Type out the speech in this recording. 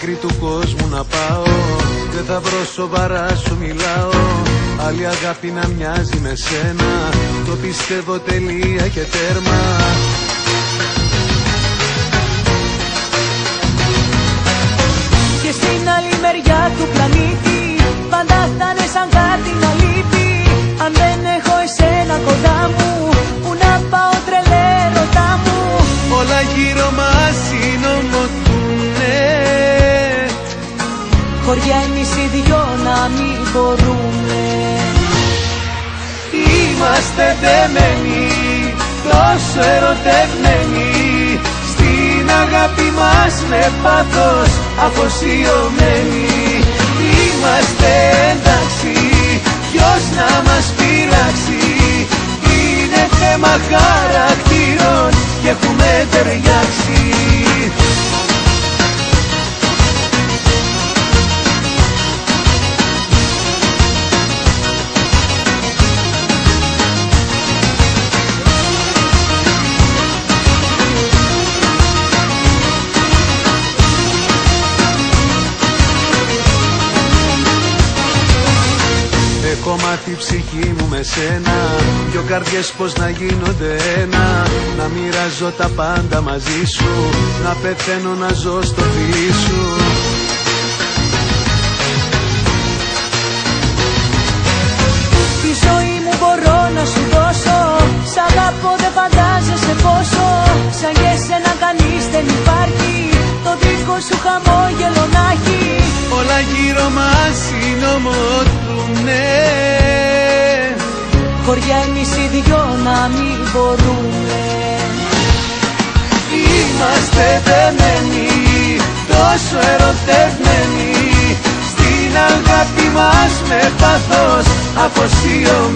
άκρη του κόσμου να πάω, δεν θα βρω σοβαρά σου μιλάω. Άλλη αγάπη να μοιάζει με σένα, το πιστεύω τελεία και τέρμα. Και στην άλλη μεριά του πλανήτη πάντα θα είναι σαν κάτι να λείπει. Αν δεν έχω εσένα κοντά μου, που να πάω τρελέ ρωτά μου. Όλα γύρω μας συνομωτούνε, χωριά εμείς οι δυο να μην μπορούμε. Είμαστε δεμένοι, τόσο ερωτευμένοι, στην αγάπη μας με πάθος αφοσιωμένοι. Είμαστε εντάξει, ποιος να μας πειράξει, είναι θέμα χαρακτήρων και έχουμε ταιριάξει. Κομμάτι ψυχή μου με σένα, δυο καρδιές πως να γίνονται ένα. Να μοιράζω τα πάντα μαζί σου, να πεθαίνω να ζω στο φιλί σου. Τη ζωή μου μπορώ να σου δώσω, σ' αγαπώ δεν φαντάζεσαι πόσο. Σαν και εσένα κανείς δεν υπάρχει, το δικό σου χαμόγελο να έχει. Όλα γύρω μας συνομωτούνε, χωριά εμείς οι δυο να μην μπορούμε. Είμαστε δεμένοι, τόσο ερωτευμένοι, στην αγάπη μας με πάθος αφοσιωμένοι.